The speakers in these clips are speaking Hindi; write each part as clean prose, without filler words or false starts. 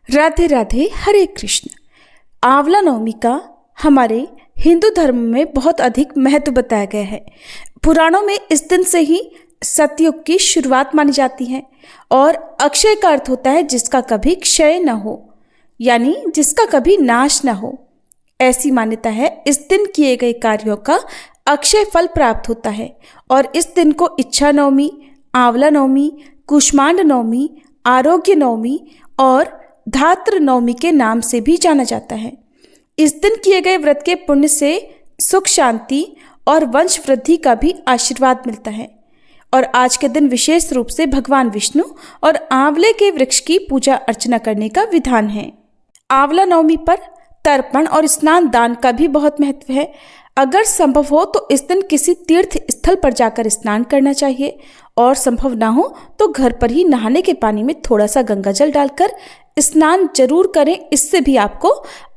राधे राधे, हरे कृष्ण। आंवला नवमी का हमारे हिंदू धर्म में बहुत अधिक महत्व बताया गया है। पुराणों में इस दिन से ही सतयुग की शुरुआत मानी जाती है और अक्षय का अर्थ होता है जिसका कभी क्षय न हो, यानी जिसका कभी नाश न हो। ऐसी मान्यता है इस दिन किए गए कार्यों का अक्षय फल प्राप्त होता है और इस दिन को इच्छा नवमी, आंवला नवमी, कुष्मांड नवमी, आरोग्य नवमी और धात्र नवमी के नाम से भी जाना जाता है। इस दिन किए गए व्रत के पुण्य से सुख शांति और वंश वृद्धि का भी आशीर्वाद मिलता है। और आज के दिन विशेष रूप से भगवान विष्णु और आंवले के वृक्ष की पूजा अर्चना करने का विधान है। आंवला नवमी पर तर्पण और स्नान दान का भी बहुत महत्व है। अगर संभव हो तो इस दिन किसी तीर्थ स्थल पर जाकर स्नान करना चाहिए और संभव ना हो तो घर पर ही नहाने के पानी में थोड़ा सा गंगा जल डालकर स्नान जरूर करें। इससे भी आपको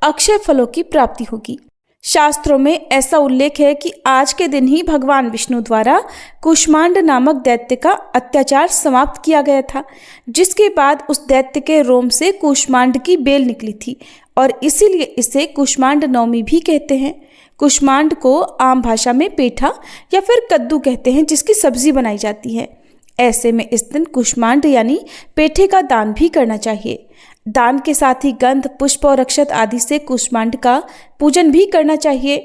अक्षय फलों की प्राप्ति होगी। शास्त्रों में ऐसा उल्लेख है कि आज के दिन ही भगवान विष्णु द्वारा कुष्मांड नामक दैत्य का अत्याचार समाप्त किया गया था, जिसके बाद उस दैत्य के रोम से कुष्मांड की बेल निकली थी और इसीलिए इसे कुष्मांड नवमी भी कहते हैं। कुष्मांड को आम भाषा में पेठा या फिर कद्दू कहते हैं, जिसकी सब्जी बनाई जाती है। ऐसे में इस दिन कुष्मांड यानी पेठे का दान भी करना चाहिए। दान के साथ ही गंध, पुष्प और अक्षत आदि से कुष्मांड का पूजन भी करना चाहिए।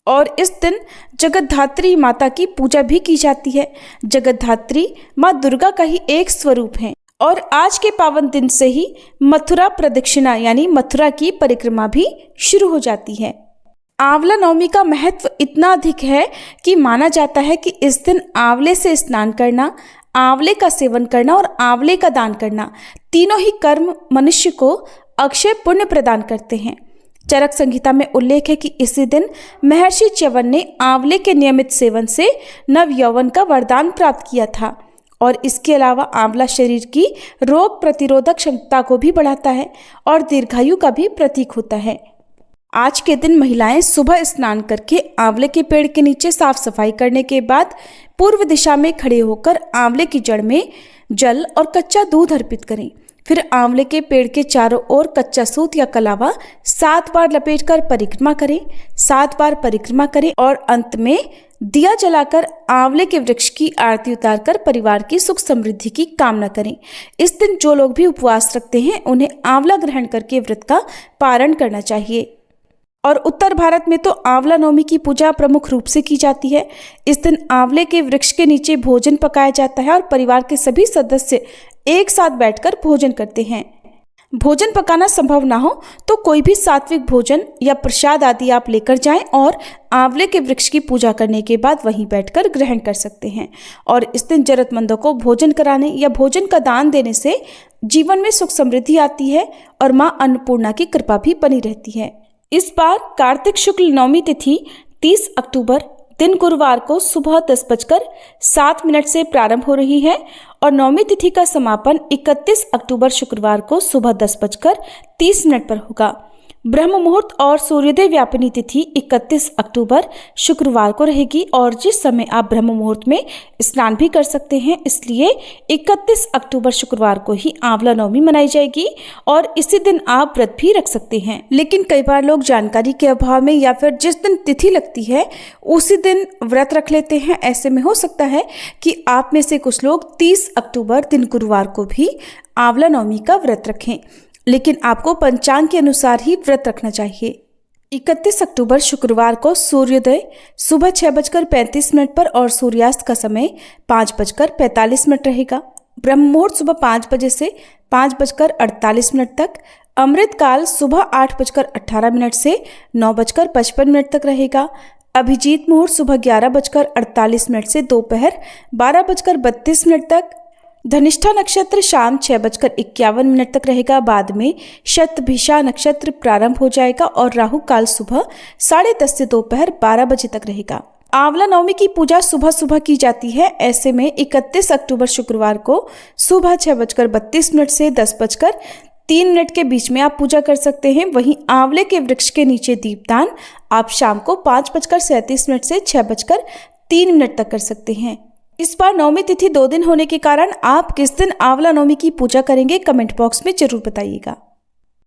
और इस दिन जगतधात्री माता की पूजा भी की जाती है। जगतधात्री माँ दुर्गा का ही एक स्वरूप है और आज के पावन दिन से ही मथुरा प्रदक्षिणा यानी मथुरा की परिक्रमा भी शुरू हो जाती है। आंवला नवमी का महत्व इतना अधिक है कि माना जाता है कि इस दिन आंवले से स्नान करना, आंवले का सेवन करना और आंवले का दान करना, तीनों ही कर्म मनुष्य को अक्षय पुण्य प्रदान करते हैं। चरक संहिता में उल्लेख है कि इसी दिन महर्षि च्यवन ने आंवले के नियमित सेवन से नव यौवन का वरदान प्राप्त किया था। और इसके अलावा आंवला शरीर की रोग प्रतिरोधक क्षमता को भी बढ़ाता है और दीर्घायु का भी प्रतीक होता है। आज के दिन महिलाएं सुबह स्नान करके आंवले के पेड़ के नीचे साफ सफाई करने के बाद पूर्व दिशा में खड़े होकर आंवले की जड़ में जल और कच्चा दूध अर्पित करें। फिर आंवले के पेड़ के चारों ओर कच्चा सूत या कलावा 7 बार लपेटकर परिक्रमा करें। 7 बार परिक्रमा करें और अंत में दिया जलाकर आंवले के वृक्ष की आरती उतारकर परिवार की सुख समृद्धि की कामना करें। इस दिन जो लोग भी उपवास रखते हैं उन्हें आंवला ग्रहण करके व्रत का पारण करना चाहिए। और उत्तर भारत में तो आंवला नवमी की पूजा प्रमुख रूप से की जाती है। इस दिन आंवले के वृक्ष के नीचे भोजन पकाया जाता है और परिवार के सभी सदस्य एक साथ बैठकर भोजन करते हैं। भोजन पकाना संभव ना हो तो कोई भी सात्विक भोजन या प्रसाद आदि आप लेकर जाएं और आंवले के वृक्ष की पूजा करने के बाद वहीं बैठकर ग्रहण कर सकते हैं। और इस दिन जरूरतमंदों को भोजन कराने या भोजन का दान देने से जीवन में सुख समृद्धि आती है और माँ अन्नपूर्णा की कृपा भी बनी रहती है। इस बार कार्तिक शुक्ल नवमी तिथि 30 अक्टूबर दिन गुरुवार को सुबह 10:07 से प्रारंभ हो रही है और नवमी तिथि का समापन 31 अक्टूबर शुक्रवार को सुबह 10:30 पर होगा। ब्रह्म मुहूर्त और सूर्योदय व्यापिनी तिथि 31 अक्टूबर शुक्रवार को रहेगी और जिस समय आप ब्रह्म मुहूर्त में स्नान भी कर सकते हैं, इसलिए 31 अक्टूबर शुक्रवार को ही आंवला नवमी मनाई जाएगी और इसी दिन आप व्रत भी रख सकते हैं। लेकिन कई बार लोग जानकारी के अभाव में या फिर जिस दिन तिथि लगती है उसी दिन व्रत रख लेते हैं। ऐसे में हो सकता है कि आप में से कुछ लोग 30 अक्टूबर दिन गुरुवार को भी आंवला नवमी का व्रत रखें, लेकिन आपको पंचांग के अनुसार ही व्रत रखना चाहिए। 31 अक्टूबर शुक्रवार को सूर्योदय सुबह 6:35 पर और सूर्यास्त का समय 5:45 रहेगा। ब्रह्म मुहूर्त सुबह 5 बजे से 5:48 तक। अमृत काल सुबह 8:18 से 9:55 तक रहेगा। अभिजीत मुहूर्त सुबह 11:48 से दोपहर 12:32 तक। धनिष्ठा नक्षत्र शाम 6:51 तक रहेगा। बाद में शतभिषा नक्षत्र प्रारंभ हो जाएगा और राहु काल सुबह 10:30 से दोपहर 12 बजे तक रहेगा। आंवला नवमी की पूजा सुबह सुबह की जाती है। ऐसे में 31 अक्टूबर शुक्रवार को सुबह 6:32 से 10:03 के बीच में आप पूजा कर सकते हैं। वहीं आंवले के वृक्ष के नीचे दीपदान आप शाम को 5:37 से 6:03 तक कर सकते हैं। इस बार नवमी तिथि 2 दिन होने के कारण आप किस दिन आंवला नवमी की पूजा करेंगे, कमेंट बॉक्स में जरूर बताइएगा।